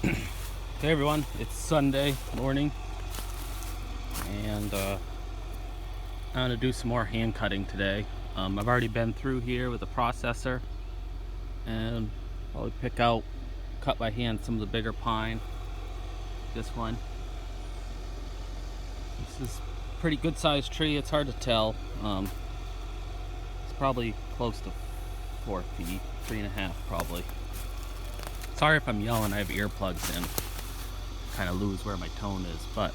Hey everyone, it's Sunday morning, and I'm gonna do some more hand cutting today. I've already been through here with the processor, and probably cut by hand some of the bigger pine. This one. This is a pretty good sized tree. It's hard to tell. It's probably close to 4 feet, 3.5 probably. Sorry if I'm yelling. I have earplugs in. Kind of lose where my tone is, but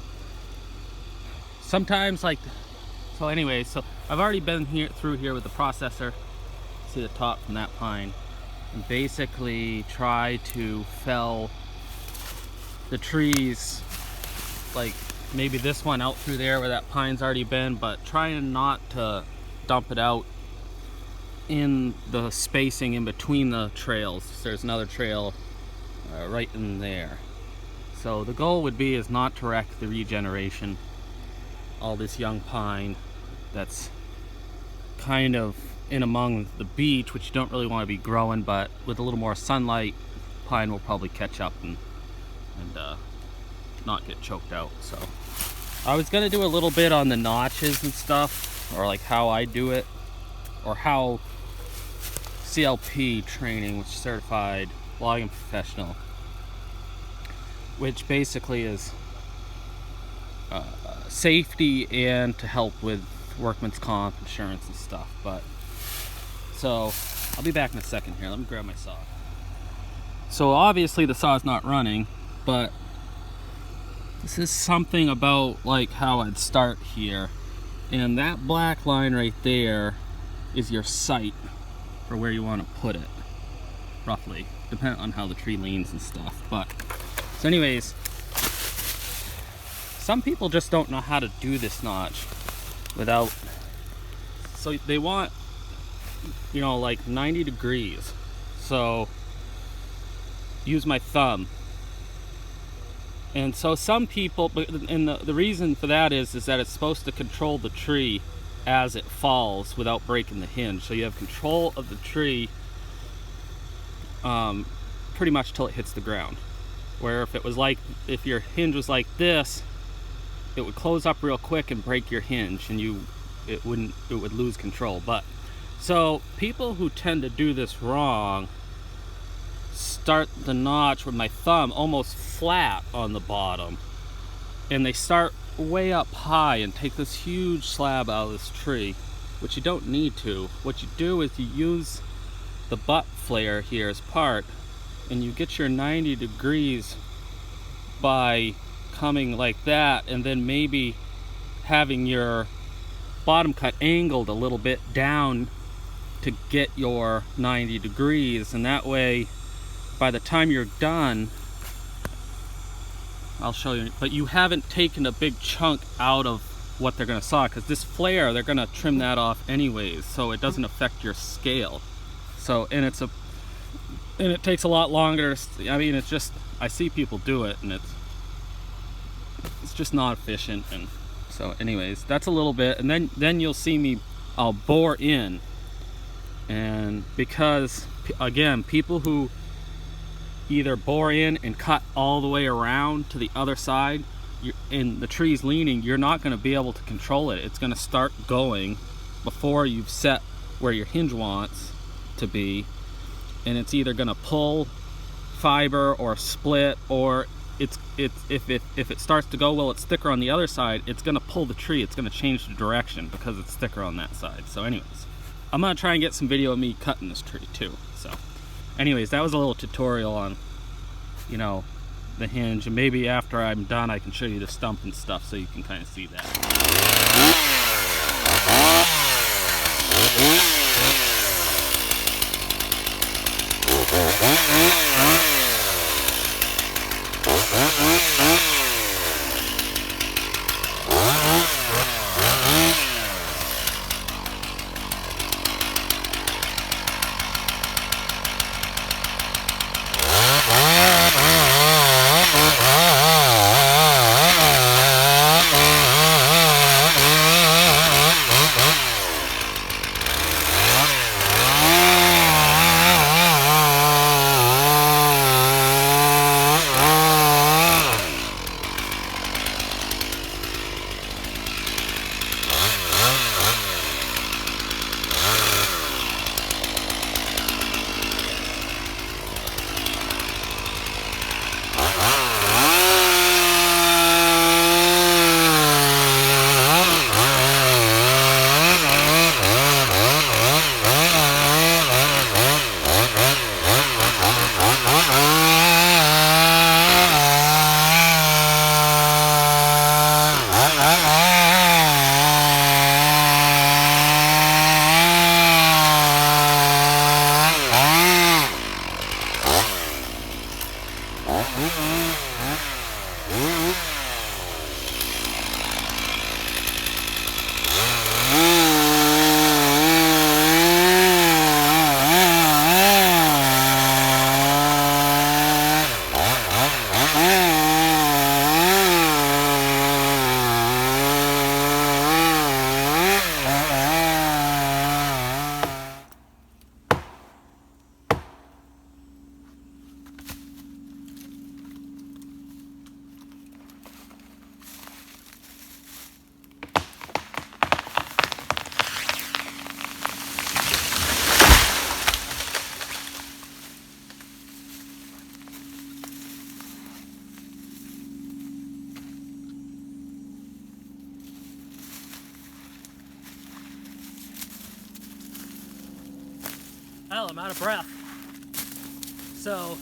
sometimes so I've already been through here with the processor. See the top from that pine, and basically try to fell the trees, like maybe this one out through there where that pine's already been, but trying not to dump it out in the spacing in between the trails. There's another trail right in there. So the goal would be is not to wreck the regeneration. All this young pine that's kind of in among the beech, which you don't really want to be growing, but with a little more sunlight, pine will probably catch up and not get choked out. So I was gonna do a little bit on the notches and stuff, or like how I do it, or how CLP training, which is certified logging professional, which basically is safety and to help with workman's comp insurance and stuff. But so I'll be back in a second here. Let me grab my saw. So obviously the saw's not running, but this is something about like how I'd start here, and that black line right there is your sight for where you want to put it, roughly, depending on how the tree leans and stuff. But so anyways, some people just don't know how to do this notch without, so they want, like 90 degrees. So use my thumb. And so some people, and the reason for that is that it's supposed to control the tree as it falls without breaking the hinge. So you have control of the tree pretty much till it hits the ground. Where if your hinge was like this, it would close up real quick and break your hinge, and it would lose control. But so people who tend to do this wrong start the notch with my thumb almost flat on the bottom, and they start way up high and take this huge slab out of this tree, which you don't need to. What you do is you use the butt flare here as part, and you get your 90 degrees by coming like that, and then maybe having your bottom cut angled a little bit down to get your 90 degrees, and that way by the time you're done, I'll show you, but you haven't taken a big chunk out of what they're going to saw, because this flare, they're going to trim that off anyways, so it doesn't affect your scale. So and it takes a lot longer. I mean, it's just, I see people do it, and it's just not efficient. And so anyways, that's a little bit, and then you'll see me, I'll bore in, and because again, people who either bore in and cut all the way around to the other side, and the tree's leaning, you're not going to be able to control it. It's going to start going before you've set where your hinge wants to be, and it's either going to pull fiber or split, or if it starts to go, well, it's thicker on the other side, it's going to pull the tree. It's going to change the direction because it's thicker on that side. So anyways, I'm going to try and get some video of me cutting this tree too. So anyways, that was a little tutorial on the hinge, and maybe after I'm done I can show you the stump and stuff so you can kind of see that. Hell, I'm out of breath. So,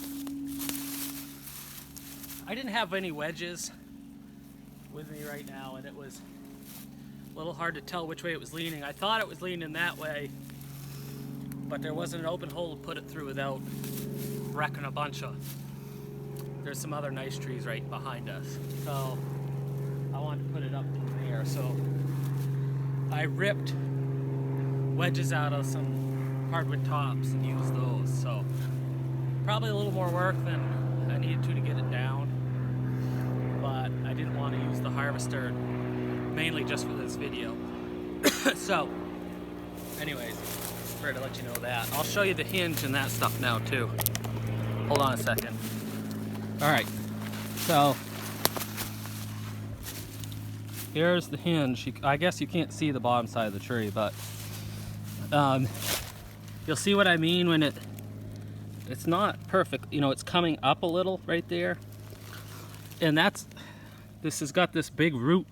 I didn't have any wedges with me right now, and it was a little hard to tell which way it was leaning. I thought it was leaning that way, but there wasn't an open hole to put it through without wrecking a bunch of. There's some other nice trees right behind us, so I wanted to put it up in there. So I ripped wedges out of some hardwood tops and use those. So probably a little more work than I needed to get it down, but I didn't want to use the harvester mainly just for this video. So anyways, prefer to let you know that. I'll show you the hinge and that stuff now too. Hold on a second. All right, so here's the hinge. I guess you can't see the bottom side of the tree, but you'll see what I mean when it's not perfect. You know, it's coming up a little right there. And this has got this big root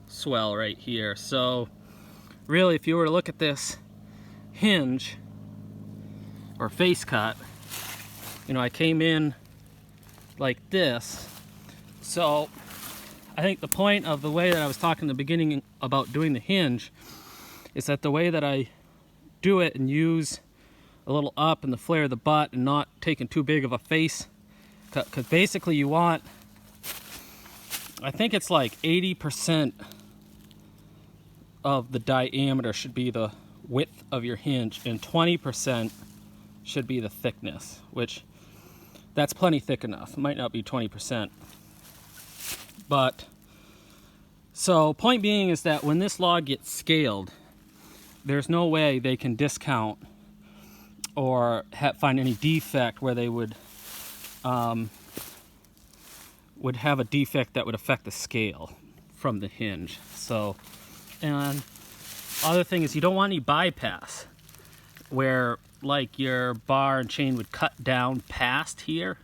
swell right here. So really, if you were to look at this hinge or face cut, you know, I came in like this. So I think the point of the way that I was talking in the beginning about doing the hinge is that the way that I do it and use a little up in the flare of the butt and not taking too big of a face, because basically you want, I think it's like 80% of the diameter should be the width of your hinge and 20% should be the thickness, which that's plenty thick enough. It might not be 20%, but so point being is that when this log gets scaled, there's no way they can discount or find any defect where they would have a defect that would affect the scale from the hinge. So, and other thing is you don't want any bypass where like your bar and chain would cut down past here,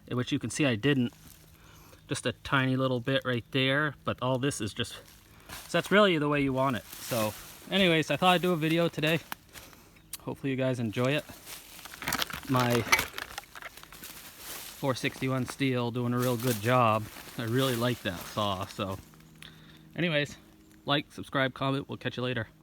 which you can see I didn't, just a tiny little bit right there, but all this is just, so that's really the way you want it. So anyways, I thought I'd do a video today. Hopefully you guys enjoy it. My 461 steel doing a real good job. I really like that saw. So anyways, like, subscribe, comment. We'll catch you later.